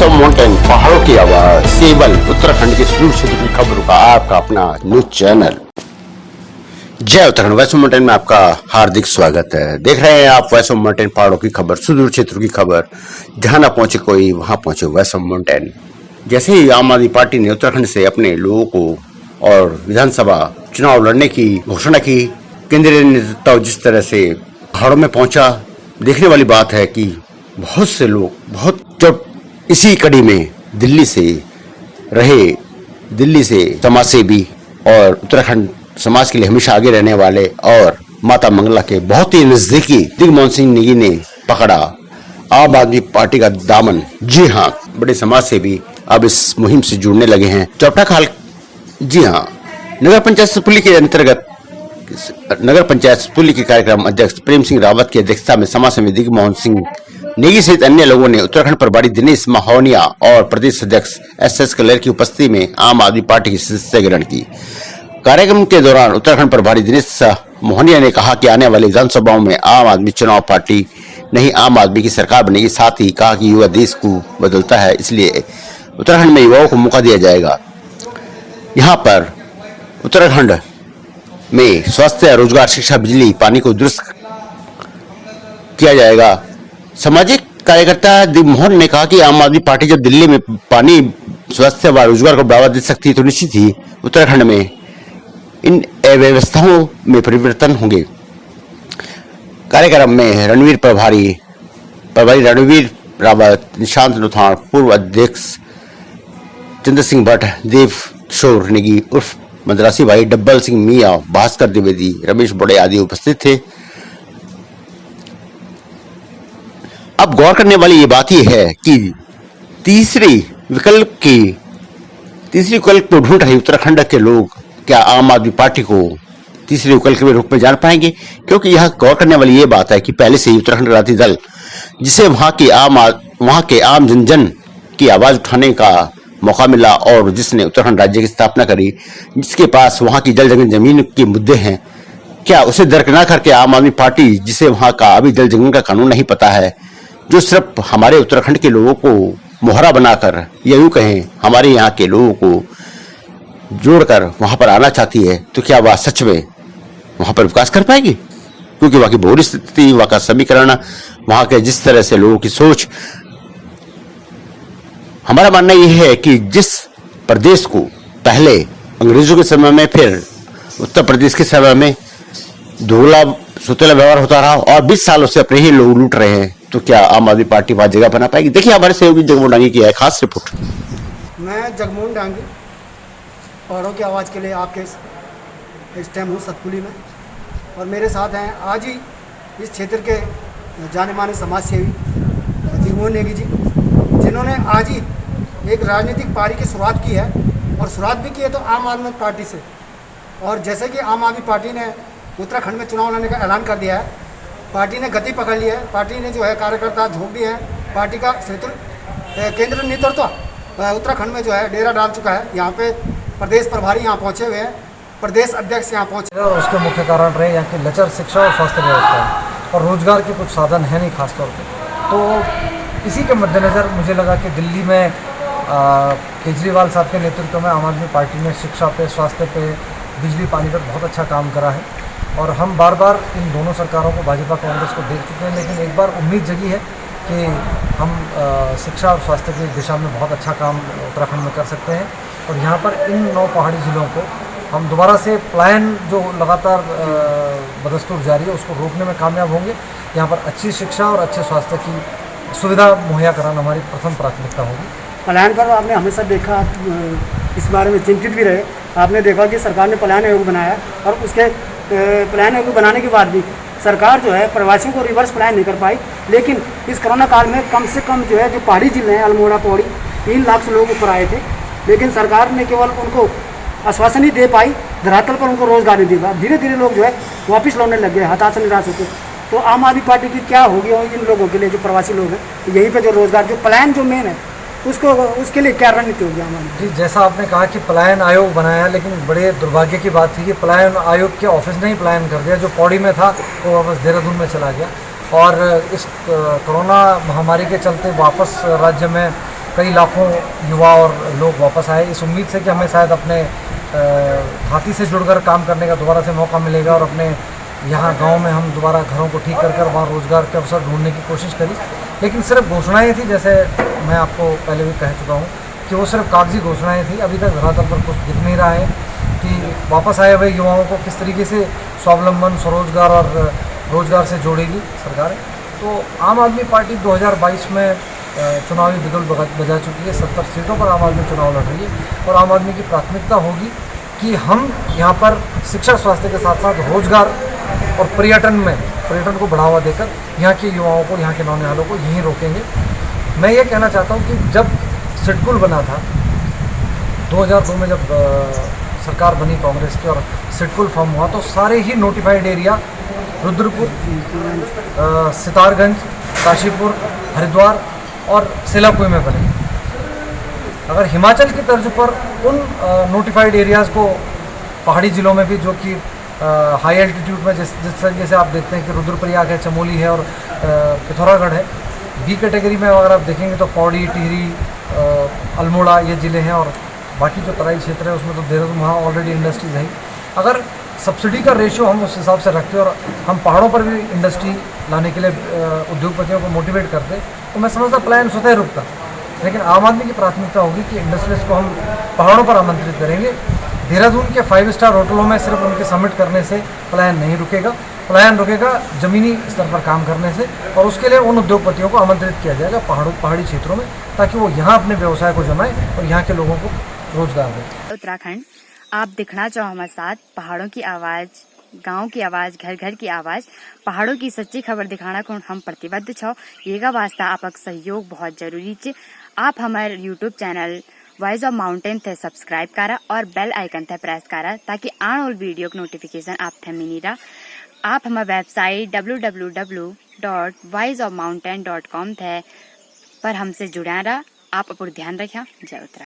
Voice of mountain, पहाड़ों की आवाज, केवल उत्तराखंड के सुदूर क्षेत्र की खबरों का आपका अपना न्यूज चैनल जय उत्तराखंड। वॉइस ऑफ माउंटेन में आपका हार्दिक स्वागत है। देख रहे हैं आप वॉइस ऑफ माउंटेन, पहाड़ों की खबर, सुदूर क्षेत्रों की खबर। जहां ना पहुंचे कोई, वहां पहुंचे वॉइस ऑफ माउंटेन। जैसे ही आम आदमी पार्टी ने उत्तराखंड से अपने लोगों को और विधानसभा चुनाव लड़ने की घोषणा की, केंद्रीय नेतृत्व जिस तरह से पहाड़ों में पहुंचा, देखने वाली बात है कि बहुत से लोग, बहुत जब इसी कड़ी में दिल्ली से समाज सेवी और उत्तराखंड समाज के लिए हमेशा आगे रहने वाले और माता मंगला के बहुत ही नजदीकी दिग्मोहन सिंह नेगी ने पकड़ा आम आदमी पार्टी का दामन। जी हाँ, बड़े समाज सेवी अब इस मुहिम से जुड़ने लगे हैं। चौपटा खाल, जी हाँ, नगर पंचायत सुपौली के अंतर्गत नगर पंचायत सुपौली के कार्यक्रम अध्यक्ष प्रेम सिंह रावत की अध्यक्षता में समाज सेवी दिग्मोहन सिंह नेगी सहित अन्य लोगों ने उत्तराखंड प्रभारी दिनेश महोनिया और प्रदेश अध्यक्ष एस कलेर की उपस्थिति में आम आदमी पार्टी की सदस्यता ग्रहण की। कार्यक्रम के दौरान उत्तराखंड प्रभारी दिनेश महोनिया ने कहा कि आने वाली विधानसभाओं में आम आदमी चुनाव पार्टी नहीं, आम आदमी की सरकार बनेगी। साथ ही कहा कि युवा देश को बदलता है, इसलिए उत्तराखंड में युवाओं को मौका दिया जाएगा। यहाँ पर उत्तराखंड में स्वास्थ्य, रोजगार, शिक्षा, बिजली, पानी को दुरुस्त किया जाएगा। सामाजिक कार्यकर्ता दिग्मोहन ने कहा कि आम आदमी पार्टी जब दिल्ली में पानी, स्वास्थ्य व रोजगार को बढ़ावा दे सकती है तो निश्चित ही उत्तराखंड में इन अव्यवस्थाओं में परिवर्तन होंगे। कार्यक्रम में प्रभारी रणवीर रावत, निशांत नोथान, पूर्व अध्यक्ष चंद्र सिंह भट्ट, देव किशोर नेगी उर्फ मद्रासी भाई, डब्बल सिंह मिया, भास्कर द्विवेदी, रमेश बोड़े आदि उपस्थित थे। अब गौर करने वाली ये बात यह है कि तीसरी विकल्प को ढूंढ रहे उत्तराखंड के लोग क्या आम आदमी पार्टी को तीसरे विकल्प के रूप में जान पाएंगे? क्योंकि यह गौर करने वाली ये बात है कि पहले से ही उत्तराखंड क्रांति दल, जिसे वहां के आम जन की आवाज उठाने का मौका मिला और जिसने उत्तराखंड राज्य की स्थापना करी, जिसके पास वहां की जमीन के मुद्दे हैं, क्या उसे दरकिनार करके आम आदमी पार्टी, जिसे वहां का अभी जल जमीन का कानून नहीं पता है, जो सिर्फ हमारे उत्तराखंड के लोगों को मोहरा बनाकर या यूं कहें हमारे यहाँ के लोगों को जोड़कर वहां पर आना चाहती है, तो क्या वह सच में वहां पर विकास कर पाएगी? क्योंकि वहां की भौगोलिक स्थिति, वहां का समीकरण, वहां के जिस तरह से लोगों की सोच, हमारा मानना यह है कि जिस प्रदेश को पहले अंग्रेजों के समय में, फिर उत्तर प्रदेश के समय में धोला सुतेला व्यवहार होता रहा और 20 सालों से अपने ही लोग लूट रहे हैं, तो क्या आम आदमी पार्टी वहां जगह बना पाएगी? देखिए हमारे सहयोगी जगमोहन डांगी की है खास रिपोर्ट। मैं जगमोहन डांगी, पहाड़ों की आवाज़ के लिए आपके इस टाइम हूँ सतपुली में, और मेरे साथ हैं आज ही इस क्षेत्र के जाने माने समाज सेवी दिग्मोहन नेगी जी, जिन्होंने आज ही एक राजनीतिक पारी की शुरुआत की है, और शुरुआत भी की है तो आम आदमी पार्टी से। और जैसे कि आम आदमी पार्टी ने उत्तराखंड में चुनाव लड़ने का ऐलान कर दिया है, पार्टी ने गति पकड़ ली है, पार्टी ने जो है कार्यकर्ता झोंक दिए हैं, पार्टी का केंद्र नेतृत्व उत्तराखंड में जो है डेरा डाल चुका है। यहाँ पे प्रदेश प्रभारी यहाँ पहुँचे हुए हैं, प्रदेश अध्यक्ष यहाँ पहुँचे। और उसके मुख्य कारण रहे यहाँ की लचर शिक्षा और स्वास्थ्य व्यवस्था, और रोजगार के कुछ साधन है नहीं खासतौर पर। तो इसी के मद्देनज़र मुझे लगा कि दिल्ली में केजरीवाल साहब के नेतृत्व में आम आदमी पार्टी ने शिक्षा पे, स्वास्थ्य पे, बिजली पानी पर बहुत अच्छा काम करा है, और हम बार बार इन दोनों सरकारों को, भाजपा कांग्रेस को देख चुके हैं, लेकिन एक बार उम्मीद जगी है कि हम शिक्षा और स्वास्थ्य की दिशा में बहुत अच्छा काम उत्तराखंड में कर सकते हैं। और यहाँ पर इन 9 पहाड़ी ज़िलों को हम दोबारा से पलायन जो लगातार बदस्तूर जारी है उसको रोकने में कामयाब होंगे। यहाँ पर अच्छी शिक्षा और अच्छे स्वास्थ्य की सुविधा मुहैया कराना हमारी प्रथम प्राथमिकता होगी। पलायन पर आपने हमेशा देखा, इस बारे में चिंतित भी रहे। आपने देखा कि सरकार ने पलायन आयोग बनाया, और उसके पलायन आयोग बनाने के बाद भी सरकार जो है प्रवासियों को रिवर्स पलायन नहीं कर पाई। लेकिन इस कोरोना काल में कम से कम जो है जो पहाड़ी जिले हैं, अल्मोड़ा, पौड़ी, 3 लाख से लोग ऊपर आए थे, लेकिन सरकार ने केवल उनको आश्वासन ही दे पाई, धरातल पर उनको रोजगार नहीं दिया। धीरे धीरे लोग जो है वापस लौटने लग गए, हताश निराश होकर। तो आम आदमी पार्टी की क्या होगी और इन लोगों के लिए जो प्रवासी लोग हैं, यहीं पे जो रोजगार, जो पलायन जो मेन है, उसके लिए क्या रणनीति होगी हमारी? जी, जैसा आपने कहा कि पलायन आयोग बनाया, लेकिन बड़े दुर्भाग्य की बात थी कि पलायन आयोग के ऑफिस ने ही पलायन कर दिया। जो पौड़ी में था वो वापस देहरादून में चला गया, और इस कोरोना महामारी के चलते वापस राज्य में कई लाखों युवा और लोग वापस आए इस उम्मीद से कि हमें शायद अपने हाथी से जुड़कर काम करने का दोबारा से मौका मिलेगा और अपने यहाँ गांव में हम दोबारा घरों को ठीक कर वहाँ रोज़गार के अवसर ढूंढने की कोशिश करी। लेकिन सिर्फ घोषणाएं थी, जैसे मैं आपको पहले भी कह चुका हूँ कि वो सिर्फ कागजी घोषणाएं थी। अभी तक धरातल पर कुछ दिख नहीं रहा है कि वापस आए हुए युवाओं को किस तरीके से स्वावलंबन, स्वरोजगार और रोज़गार से जोड़ेगी सरकार। तो आम आदमी पार्टी 2022 में चुनावी बिगुल बजा चुकी है। 70 सीटों पर आम आदमी चुनाव लड़ रही है और आम आदमी की प्राथमिकता होगी कि हम यहाँ पर शिक्षा स्वास्थ्य के साथ साथ रोजगार और पर्यटन को बढ़ावा देकर यहाँ के युवाओं को, यहाँ के नौनिहालों को यहीं रोकेंगे। मैं ये कहना चाहता हूँ कि जब सिडकुल बना था 2002 में, जब सरकार बनी कांग्रेस की और सिडकुल फॉर्म हुआ, तो सारे ही नोटिफाइड एरिया रुद्रपुर, सितारगंज, काशीपुर, हरिद्वार और सेलाकुई में बने। अगर हिमाचल की तर्ज पर उन नोटिफाइड एरियाज़ को पहाड़ी ज़िलों में भी, जो कि हाई एल्टीट्यूड में जिस तरीके से आप देखते हैं कि रुद्रप्रयाग है, चमोली है और पिथौरागढ़ है, बी कैटेगरी में अगर आप देखेंगे तो पौड़ी, टिहरी, अल्मोड़ा ये ज़िले हैं और बाकी जो तराई क्षेत्र है उसमें तो देहरादून, वहाँ ऑलरेडी इंडस्ट्रीज है। अगर सब्सिडी का रेशियो हम उस हिसाब से रखते और हम पहाड़ों पर भी इंडस्ट्री लाने के लिए उद्योगपतियों को मोटिवेट करते, तो मैं समझता प्लान स्वतः रुकता। लेकिन आम आदमी की प्राथमिकता होगी कि इंडस्ट्रीज को हम पहाड़ों पर आमंत्रित करेंगे। देहरादून के 5 स्टार होटलों में सिर्फ उनके सबमिट करने से पलायन नहीं रुकेगा, पलायन रुकेगा ज़मीनी स्तर पर काम करने से, और उसके लिए उन उद्योगपतियों को आमंत्रित किया जाएगा पहाड़ी क्षेत्रों में, ताकि वो यहाँ अपने व्यवसाय को जमाएं और यहाँ के लोगों को रोजगार दें। उत्तराखंड, आप दिखना चाहो हमारे साथ, पहाड़ों की आवाज़, गांव की आवाज़, घर घर की आवाज़, पहाड़ों की सच्ची खबर दिखाना को हम प्रतिबद्ध छो। येगा वास्ता आपक सहयोग बहुत जरूरी छे। आप हमारे YouTube channel voice of mountain थे सब्सक्राइब करा और बेल आइकन थे प्रेस करा, ताकि आने वाली वीडियो की नोटिफिकेशन आप थे मिली रहा। आप हमारी वेबसाइट www.voiceofmountain.com थे पर हमसे जुड़ा रहा। आप अपना ध्यान रखें। जय उत्तराखंड।